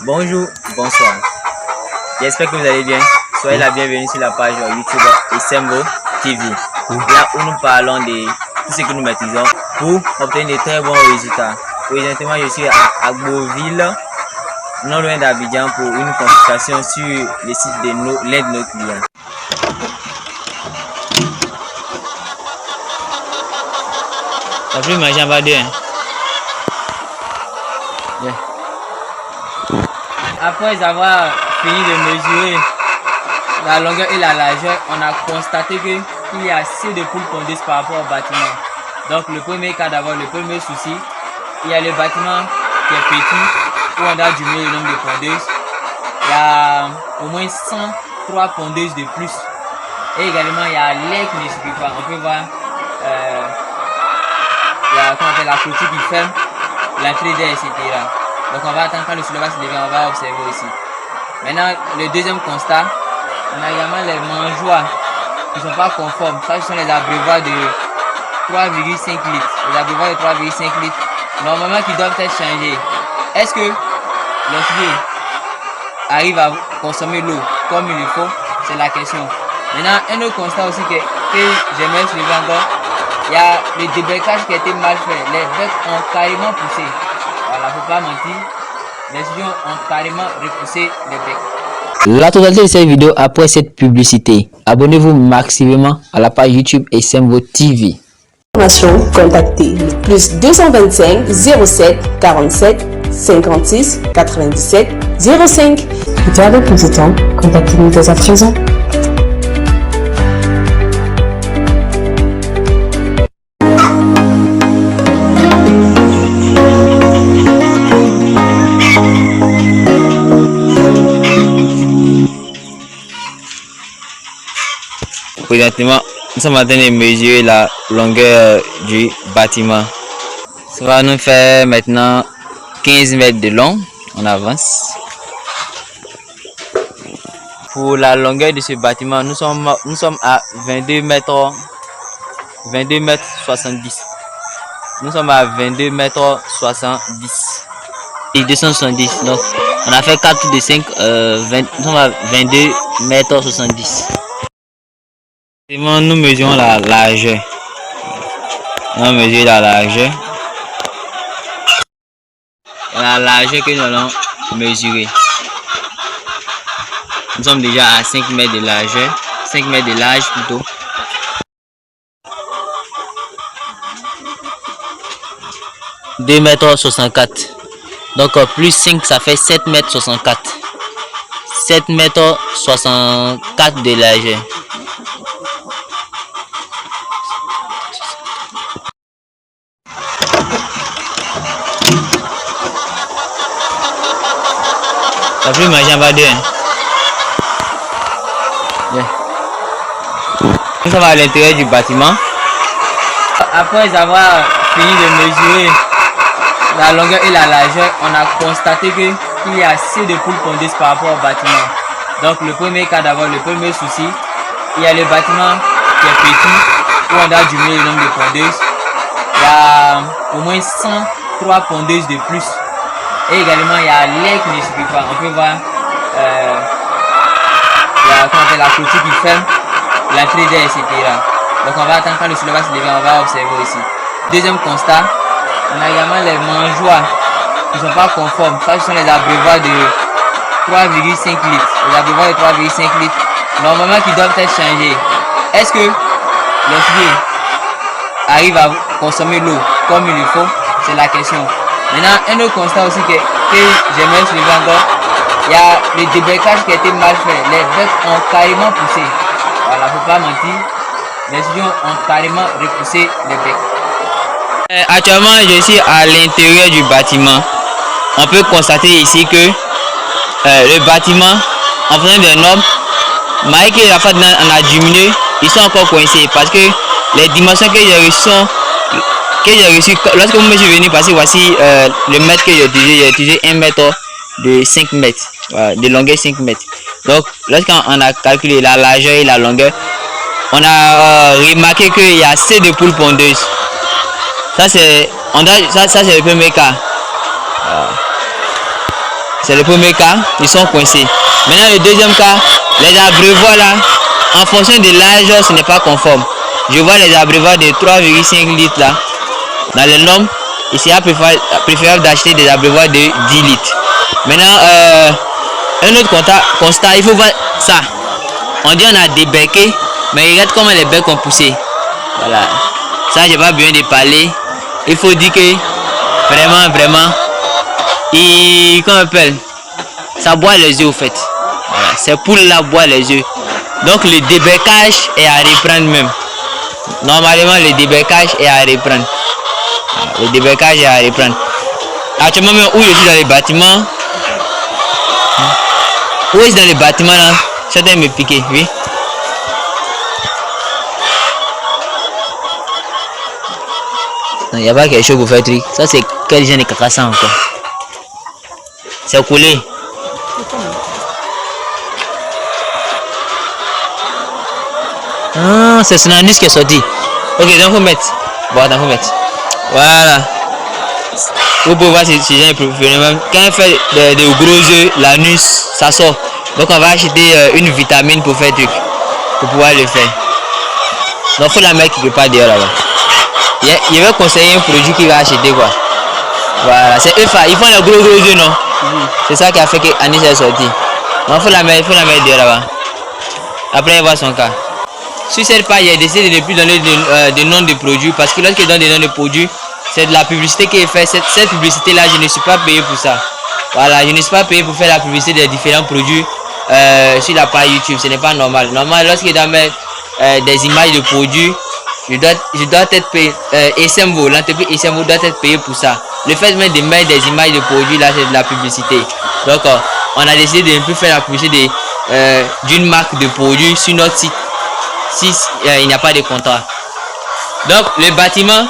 Bonjour, bonsoir. J'espère que vous allez bien. Soyez la bienvenue sur la page YouTube Esemvo TV. Là où nous parlons de tout ce que nous maîtrisons pour obtenir de très bons résultats. Présentement, je suis à Beauville, non loin d'Abidjan, pour une consultation sur le site de l'un de nos clients. Ça peut manger en bas d'eux. Yeah. Après avoir fini de mesurer la longueur et la largeur, on a constaté qu'il y a assez de poules pondeuses par rapport au bâtiment. Donc le premier cas d'abord, le premier souci, il y a le bâtiment qui est petit, où on a diminué le nombre de pondeuses. Il y a au moins 103 pondeuses de plus. Et également, il y a l'air qui ne suffit pas. On peut voir la clôture qui ferme, l'entrée d'air, etc. Donc on va attendre quand le soleil va se lever, on va observer aussi. Maintenant, le deuxième constat, on a également les mangeoires qui ne sont pas conformes. Ça, ce sont les abreuvoirs de 3,5 litres. Les abreuvoirs de 3,5 litres, normalement, qui doivent être changés. Est-ce que l'ouvrier arrive à consommer l'eau comme il le faut? C'est la question. Maintenant, un autre constat aussi que j'aimerais soulever encore, il y a le débecage qui a été mal fait. Les becs ont carrément poussé. Voilà, faut pas mentir. Les étudiants ont carrément repoussé les becs. La totalité de cette vidéo après cette publicité. Abonnez-vous massivement à la page YouTube Esemvo TV. Contactez le plus 225 07 47 56 97 05. Pour avoir plus de temps, contactez-nous dès à présent. Présentement, nous sommes en train de mesurer la longueur du bâtiment. Ça va nous faire maintenant 15 mètres de long. On avance. Pour la longueur de ce bâtiment, nous sommes à 22 mètres 70. Nous sommes à 22 mètres 70. Et 270. Donc, on a fait 4 tours de 5. Nous sommes à 22 mètres 70. Nous mesurons la largeur. On mesure la largeur. La largeur que nous allons mesurer. Nous sommes déjà à 5 mètres de largeur. 5 mètres de large plutôt. « 2 mètres 64. Donc plus 5, ça fait 7 mètres 64. 7 mètres 64 de largeur. Ça peut manger en bas d'eux. Yeah. Nous sommes à l'intérieur du bâtiment. Après avoir fini de mesurer la longueur et la largeur, on a constaté qu'il y a assez de poules pondeuses par rapport au bâtiment. Donc le premier cas d'abord, le premier souci, il y a le bâtiment qui est petit, où on a diminué le nombre de pondeuses. Il y a au moins 103 pondeuses de plus. Et également, il y a l'air qui ne suffit pas. On peut voir la clôture qui ferme, l'entrée d'air, etc. Donc on va attendre quand le soleil va se lever, on va observer aussi. Deuxième constat, on a également les mangeoires qui ne sont pas conformes. Ça, ce sont les abreuvoirs de 3,5 litres. Les abreuvoirs de 3,5 litres, normalement, qui doivent être changés. Est-ce que l'ouvrier arrive à consommer l'eau comme il le faut? C'est la question. Maintenant, un autre constat aussi que j'aimerais soulever encore, il y a le débecage qui a été mal fait. Les becs ont carrément poussé. Voilà, faut pas mentir. Les étudiants ont carrément repoussé les becs. Actuellement, je suis à l'intérieur du bâtiment. On peut constater ici que le bâtiment, en faisant des normes, malgré que la fois on a diminué, ils sont encore coincés parce que les dimensions que j'ai reçues, lorsque vous me suis venu passer, voici le mètre que j'ai utilisé 1 mètre de 5 mètres, de longueur 5 mètres. Donc, lorsqu'on a calculé la largeur et la longueur, on a remarqué qu'il y a assez de poules pondeuses. Ça c'est le premier cas. C'est le premier cas, ils sont coincés. Maintenant, le deuxième cas, les abreuvoirs là, en fonction de l'âge, ce n'est pas conforme. Je vois les abreuvoirs de 3,5 litres là. Dans les normes, il sera préférable d'acheter des abreuvoirs de 10 litres. Maintenant, un autre constat, il faut voir ça. On dit on a des becs, mais regarde comment les becs ont poussé. Voilà. Ça, j'ai pas besoin de parler. Il faut dire que vraiment, comment on appelle, ça boit les œufs au fait. Voilà. Ces poules là boivent les œufs. Donc le débecage est à reprendre même. Normalement, le débecage est à reprendre. Voilà. Le débecage est à reprendre. Actuellement, même où je suis dans les bâtiments, où est-ce dans les bâtiments là, certains me piquer, oui. Il n'y a pas quelque chose pour faire truc. Ça, c'est quel genre de caca encore? C'est collé. Ah, c'est son anus qui est sorti. Ok, donc faut mettre. Bon, attends, faut mettre. Voilà. Vous pouvez voir ces gens professionnels. Quand on fait des gros œufs, l'anus, ça sort. Donc on va acheter une vitamine pour faire truc. Pour pouvoir le faire. Donc faut la mettre quelque part dehors là-bas. Il va conseiller un produit qu'il va acheter quoi. Voilà, c'est EFA. Ils font les gros œufs, non? C'est ça qui a fait que Anis est sorti. Donc faut la mettre dehors là-bas. Après il voit son cas. Sur cette page, il a décidé de ne plus donner de nom de produits parce que lorsqu'il donne des noms de produits, c'est de la publicité qui est faite. Cette publicité-là, je ne suis pas payé pour ça. Voilà, je ne suis pas payé pour faire la publicité des différents produits sur la page YouTube. Ce n'est pas normal. Normalement, lorsqu'il doit mettre des images de produits, je dois être payé. SMO, l'entreprise SMO doit être payé pour ça. Le fait même de mettre des images de produits, là, c'est de la publicité. Donc, on a décidé de ne plus faire la publicité d'une marque de produits sur notre site. Si il n'y a pas de contrat. Donc le bâtiment,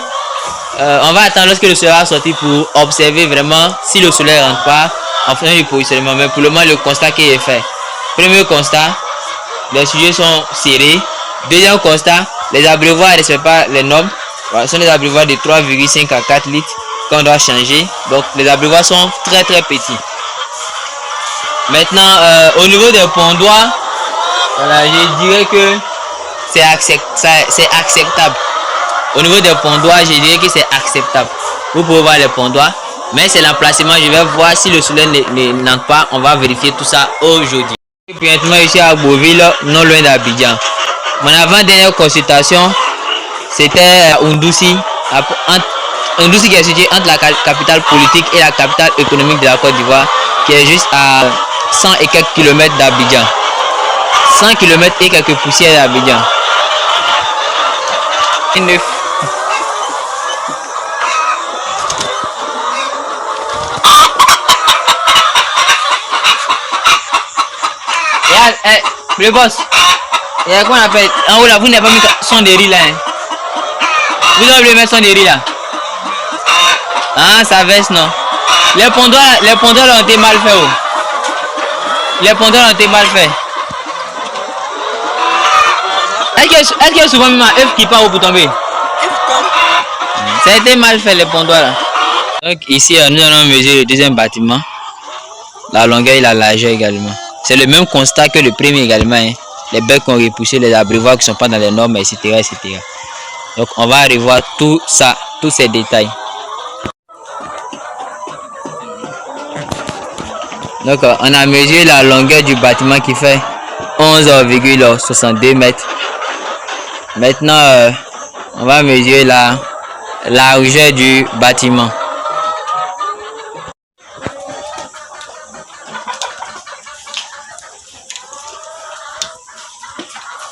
on va attendre lorsque le soleil va sortir pour observer vraiment si le soleil rentre pas en faisant du positionnement. Mais pour le moment, le constat qui est fait. Premier constat, les sujets sont serrés. Deuxième constat, les abreuvoirs ne respectent pas les normes. Voilà, ce sont des abreuvoirs de 3,5 à 4 litres qu'on doit changer. Donc les abreuvoirs sont très petits. Maintenant, au niveau des pondoirs, voilà, je dirais que c'est acceptable. Au niveau des pondoirs, je dirais que c'est acceptable. Vous pouvez voir les pondoirs, mais c'est l'emplacement. Je vais voir si le soleil n'entre pas. On va vérifier tout ça aujourd'hui. Maintenant, ici à Beauville, non loin d'Abidjan. Mon avant-dernière consultation, c'était à Oundoussi. Oundoussi qui est situé entre la capitale politique et la capitale économique de la Côte d'Ivoire, qui est juste à 100 et quelques kilomètres d'Abidjan. 100 km et quelques poussières d'Abidjan. 9. Le boss, il y a quoi on appelle en haut là, vous n'avez pas mis son de riz là. Hein? Vous devez mettre son de riz là. Ah, ça verse non. Les pondoirs ont été mal faits. Oh. Les pondoirs ont été mal faits. Est-ce qu'il y a souvent même un œuf qui part pour tomber? Ça a été mal fait les pondoirs là. Donc ici nous allons mesurer le deuxième bâtiment. La longueur et la largeur également. C'est le même constat que le premier également. Hein. Les becs ont repoussé, les abreuvoirs qui ne sont pas dans les normes, etc. Donc on va revoir tout ça, tous ces détails. Donc on a mesuré la longueur du bâtiment qui fait 11,62 mètres. Maintenant, on va mesurer la largeur du bâtiment.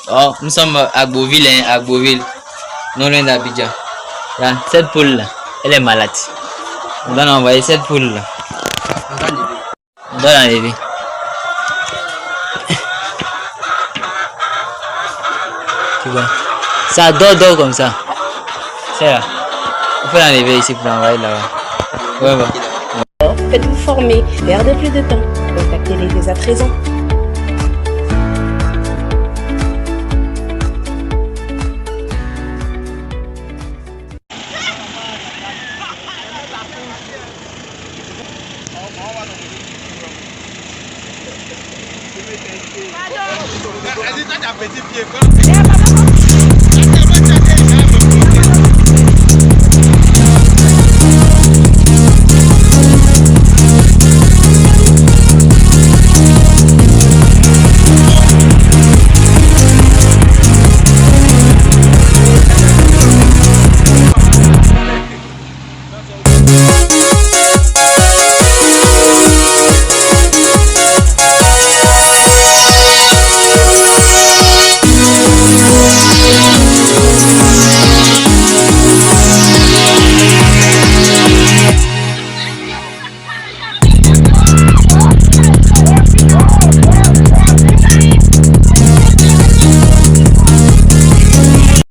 Oh, nous sommes à Beauville, hein, à Beauville, non loin d'Abidjan. Cette poule là, elle est malade. On doit envoyer cette poule là. On doit l'enlever. Tu vois? Ça dort comme ça. C'est là. On peut l'enlever ici pour l'envoyer là-bas. Ouais, bon. Faites-vous former, perdez plus de temps. Contactez-les dès à présent. Vas-y, toi, t'as petit pied.